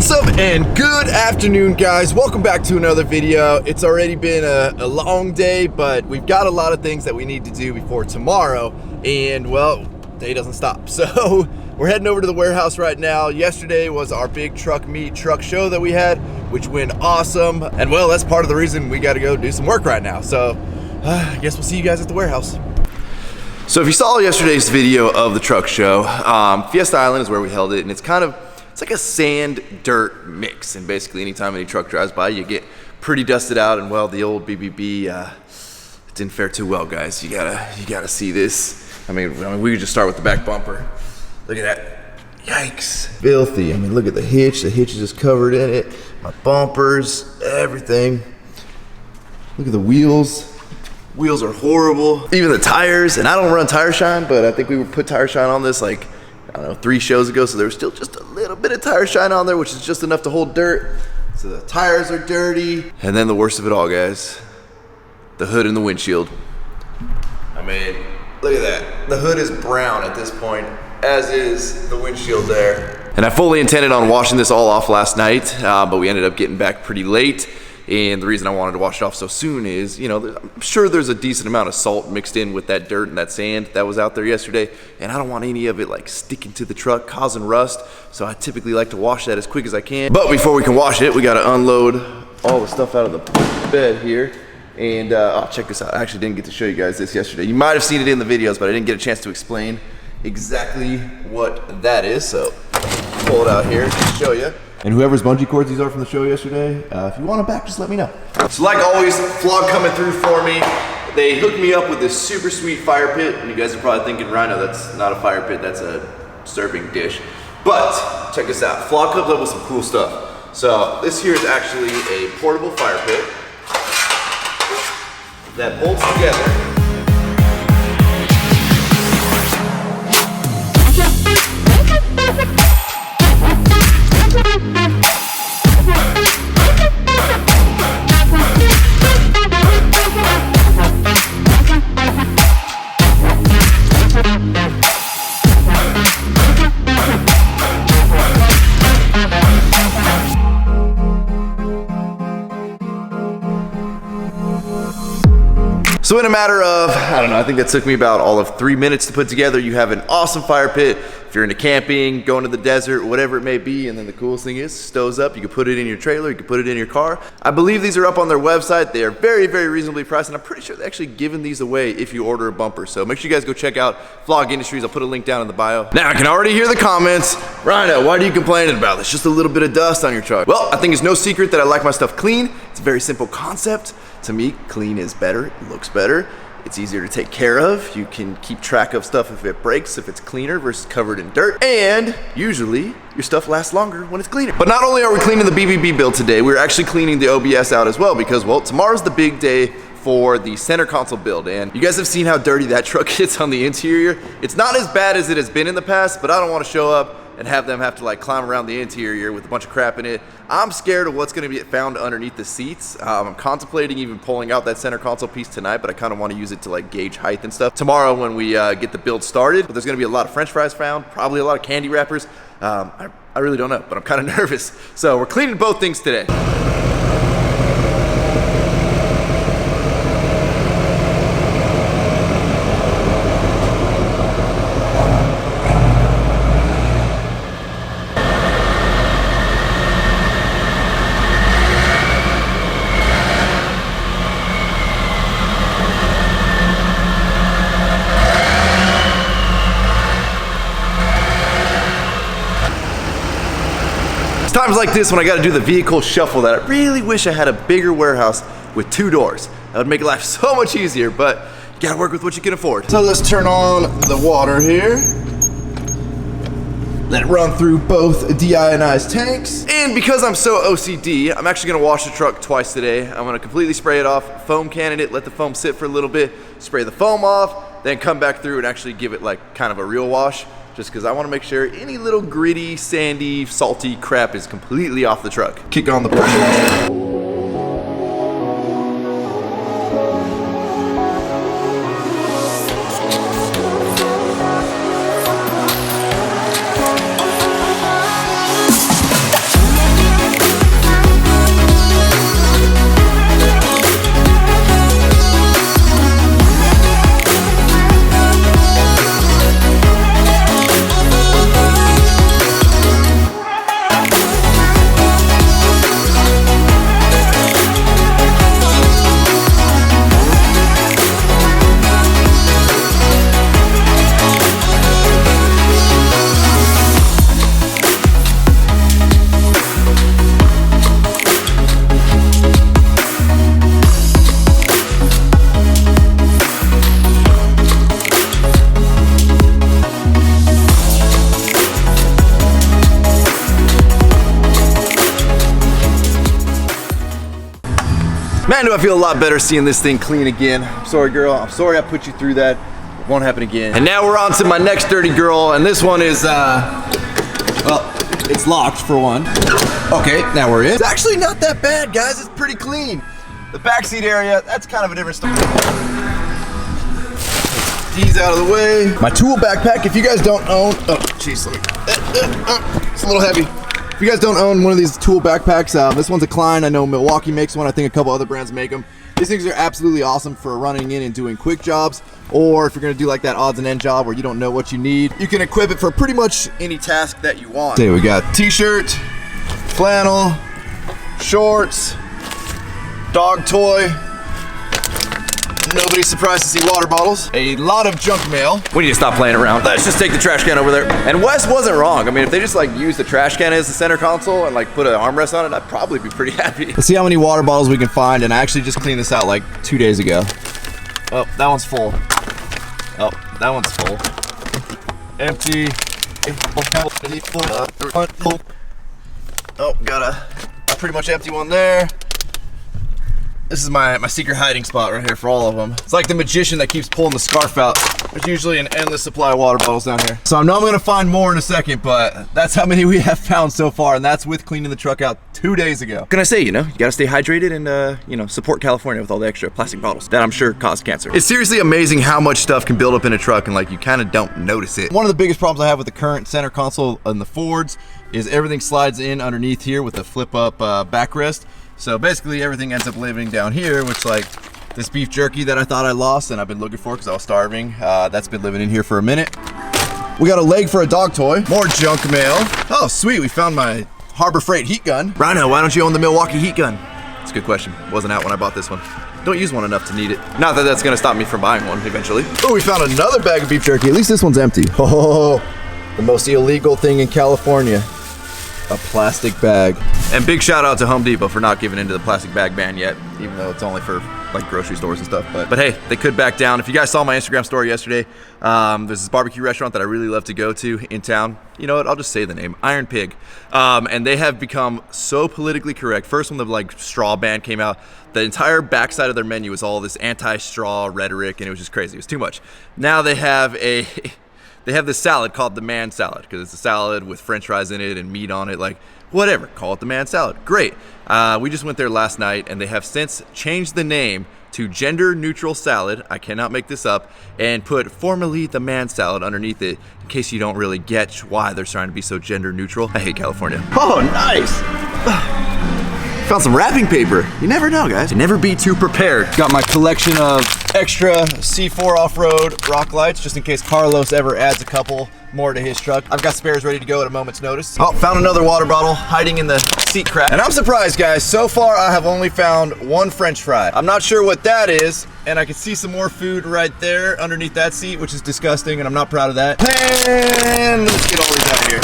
What's up and good afternoon, guys. Welcome back to another video. It's already been a long day, but we've got a lot of things that we need to do before tomorrow, and well, day doesn't stop. So we're heading over to the warehouse right now. Yesterday was our big truck meet truck show that we had, which went awesome, and well, that's part of the reason we got to go do some work right now. So I guess we'll see you guys at the warehouse. So if you saw yesterday's video of the truck show, Fiesta Island is where we held it, and it's like a sand dirt mix, and basically anytime any truck drives by, you get pretty dusted out, and well, the old BBB didn't fare too well, guys. You gotta see this. I mean, we could just start with the back bumper. Look at that. Yikes. Filthy. I mean, look at the hitch. The hitch is just covered in it. My bumpers, everything. Look at the wheels. Wheels are horrible. Even the tires, and I don't run tire shine, but I think we put tire shine on this like, I don't know, 3 shows ago, so there was still just a little bit of tire shine on there, which is just enough to hold dirt. So the tires are dirty. And then the worst of it all, guys, the hood and the windshield. I mean, look at that. The hood is brown at this point, as is the windshield there. And I fully intended on washing this all off last night, but we ended up getting back pretty late. And the reason I wanted to wash it off so soon is, you know, I'm sure there's a decent amount of salt mixed in with that dirt and that sand that was out there yesterday, and I don't want any of it like sticking to the truck, causing rust, so I typically like to wash that as quick as I can. But before we can wash it, we gotta unload all the stuff out of the bed here. And oh, check this out. I actually didn't get to show you guys this yesterday. You might have seen it in the videos, but I didn't get a chance to explain exactly what that is, so pull it out here and show you. And whoever's bungee cords these are from the show yesterday, if you want them back, just let me know. So like always, FLOG coming through for me. They hooked me up with this super sweet fire pit. And you guys are probably thinking, Rhino, that's not a fire pit, that's a serving dish. But check this out, FLOG comes up with some cool stuff. So this here is actually a portable fire pit that bolts together. So in a matter of, I don't know, I think that took me about all of 3 minutes to put together. You have an awesome fire pit. If you're into camping, going to the desert, whatever it may be, and then the coolest thing is, stoves up. You can put it in your trailer, you can put it in your car. I believe these are up on their website. They are very, very reasonably priced, and I'm pretty sure they're actually giving these away if you order a bumper. So make sure you guys go check out FLOG Industries. I'll put a link down in the bio. Now I can already hear the comments. Rhino, why are you complaining about this? Just a little bit of dust on your truck. Well, I think it's no secret that I like my stuff clean. It's a very simple concept. To me, clean is better, it looks better. It's easier to take care of. You can keep track of stuff if it breaks, if it's cleaner versus covered in dirt. And usually your stuff lasts longer when it's cleaner. But not only are we cleaning the BBB build today, we're actually cleaning the OBS out as well, because well, tomorrow's the big day for the center console build. And you guys have seen how dirty that truck gets on the interior. It's not as bad as it has been in the past, but I don't want to show up and have them have to like climb around the interior with a bunch of crap in it. I'm scared of what's gonna be found underneath the seats. I'm contemplating even pulling out that center console piece tonight, but I kind of want to use it to like gauge height and stuff tomorrow when we get the build started. But there's gonna be a lot of French fries found, probably a lot of candy wrappers. I really don't know, but I'm kind of nervous. So we're cleaning both things today. Times like this when I gotta do the vehicle shuffle that I really wish I had a bigger warehouse with 2 doors. That would make life so much easier, but you gotta work with what you can afford. So let's turn on the water here. Let it run through both deionized tanks. And because I'm so OCD, I'm actually gonna wash the truck twice today. I'm gonna completely spray it off, foam cannon it, let the foam sit for a little bit, spray the foam off, then come back through and actually give it like kind of a real wash. Just because I want to make sure any little gritty, sandy, salty crap is completely off the truck. Kick on the pressure washer. Man, do I feel a lot better seeing this thing clean again. I'm sorry, girl. I'm sorry I put you through that. It won't happen again. And now we're on to my next dirty girl, and this one is, well, it's locked for one. Okay, now we're in. It's actually not that bad, guys. It's pretty clean. The backseat area, that's kind of a different story. These out of the way. My tool backpack, if you guys don't own, oh, jeez, it's a little heavy. If you guys don't own one of these tool backpacks, this one's a Klein. I know Milwaukee makes one. I think a couple other brands make them. These things are absolutely awesome for running in and doing quick jobs, or if you're gonna do like that odds and end job where you don't know what you need, you can equip it for pretty much any task that you want. Okay, we got t-shirt, flannel, shorts, dog toy. Nobody's surprised to see water bottles. A lot of junk mail. We need to stop playing around. Let's just take the trash can over there. And Wes wasn't wrong. I mean, if they just like use the trash can as the center console and like put an armrest on it, I'd probably be pretty happy. Let's see how many water bottles we can find. And I actually just cleaned this out like 2 days ago. Oh, that one's full. Oh, that one's full. Empty. Oh, got a pretty much empty one there. This is my secret hiding spot right here for all of them. It's like the magician that keeps pulling the scarf out. There's usually an endless supply of water bottles down here. So I know I'm gonna find more in a second, but that's how many we have found so far, and that's with cleaning the truck out 2 days ago. What can I say, you gotta stay hydrated and, support California with all the extra plastic bottles that I'm sure cause cancer. It's seriously amazing how much stuff can build up in a truck and like you kind of don't notice it. One of the biggest problems I have with the current center console on the Fords is everything slides in underneath here with a flip up backrest. So basically everything ends up living down here, which like this beef jerky that I thought I lost and I've been looking for because I was starving, that's been living in here for a minute. We got a leg for a dog toy, more junk mail. Oh sweet, we found my Harbor Freight heat gun. Rhino, why don't you own the Milwaukee heat gun? That's a good question. Wasn't out when I bought this one. Don't use one enough to need it. Not that that's gonna stop me from buying one eventually. Oh, we found another bag of beef jerky. At least this one's empty. Oh, the most illegal thing in California. A plastic bag. And big shout out to Home Depot for not giving into the plastic bag ban yet, even though it's only for like grocery stores and stuff. But hey, they could back down. If you guys saw my Instagram story yesterday, there's this barbecue restaurant that I really love to go to in town. You know what, I'll just say the name, Iron Pig. And they have become so politically correct. First when the like straw ban came out, the entire backside of their menu was all this anti-straw rhetoric and it was just crazy, it was too much. Now they have this salad called the man salad because it's a salad with french fries in it and meat on it, like whatever, call it the man salad. Great. We just went there last night and they have since changed the name to gender neutral salad. I cannot make this up, and put formerly the man salad underneath it in case you don't really get why they're trying to be so gender neutral. I hate California. Oh, nice. Found some wrapping paper. You never know, guys. Never be too prepared. Got my collection of extra C4 off-road rock lights just in case Carlos ever adds a couple more to his truck. I've got spares ready to go at a moment's notice. Oh, found another water bottle hiding in the seat crack. And I'm surprised, guys. So far, I have only found one French fry. I'm not sure what that is, and I can see some more food right there underneath that seat, which is disgusting, and I'm not proud of that. And let's get all these out of here.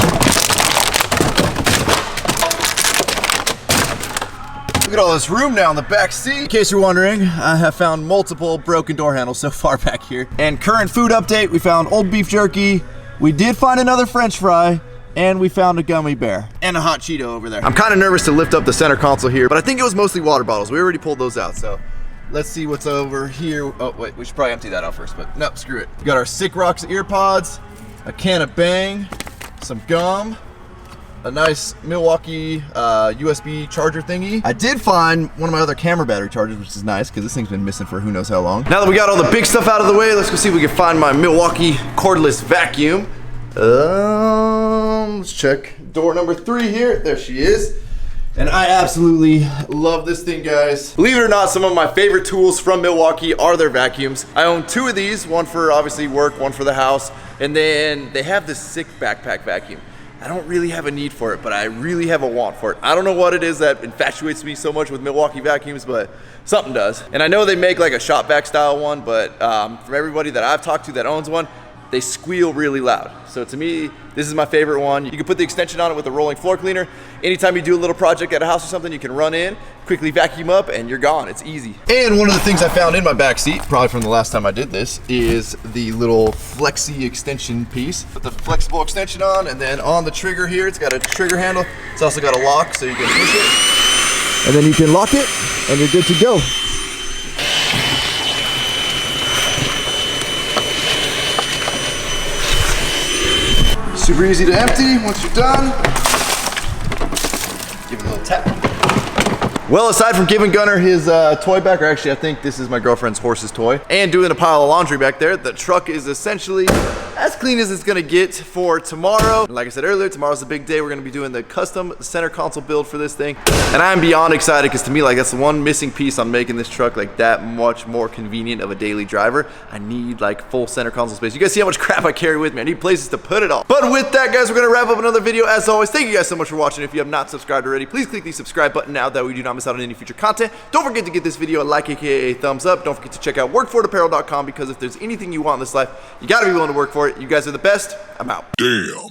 Look at all this room now in the back seat. In case you're wondering, I have found multiple broken door handles so far back here. And current food update, we found old beef jerky, we did find another French fry, and we found a gummy bear. And a hot Cheeto over there. I'm kind of nervous to lift up the center console here, but I think it was mostly water bottles. We already pulled those out, so let's see what's over here. Oh wait, we should probably empty that out first, but no, screw it. We got our Sick Rocks ear pods, a can of Bang, some gum, a nice Milwaukee USB charger thingy. I did find one of my other camera battery chargers, which is nice because this thing's been missing for who knows how long. Now that we got all the big stuff out of the way, let's go see if we can find my Milwaukee cordless vacuum. Let's check door number 3 here. There she is. And I absolutely love this thing, guys. Believe it or not, some of my favorite tools from Milwaukee are their vacuums. I own 2 of these, one for obviously work, one for the house. And then they have this sick backpack vacuum. I don't really have a need for it, but I really have a want for it. I don't know what it is that infatuates me so much with Milwaukee vacuums, but something does. And I know they make like a shop vac style one, but from everybody that I've talked to that owns one, they squeal really loud. So to me, this is my favorite one. You can put the extension on it with a rolling floor cleaner. Anytime you do a little project at a house or something, you can run in, quickly vacuum up, and you're gone. It's easy. And one of the things I found in my back seat, probably from the last time I did this, is the little flexi extension piece. Put the flexible extension on, and then on the trigger here, it's got a trigger handle. It's also got a lock, so you can push it. and then you can lock it and you're good to go. Super easy to empty once you're done. Give it a little tap. Well, aside from giving Gunner his toy back, or actually I think this is my girlfriend's horse's toy, and doing a pile of laundry back there, the truck is essentially as clean as it's gonna get for tomorrow. And like I said earlier, tomorrow's a big day. We're gonna be doing the custom center console build for this thing. And I'm beyond excited because to me, like, that's the one missing piece on making this truck like that much more convenient of a daily driver. I need like full center console space. You guys see how much crap I carry with me. I need places to put it all. But with that, guys, we're gonna wrap up another video. As always, thank you guys so much for watching. If you have not subscribed already, please click the subscribe button now, that way you do not miss out on any future content. Don't forget to give this video a like, aka a thumbs up. Don't forget to check out workforapparel.com, because if there's anything you want in this life, you gotta be willing to work for it. You guys are the best. I'm out. Damn.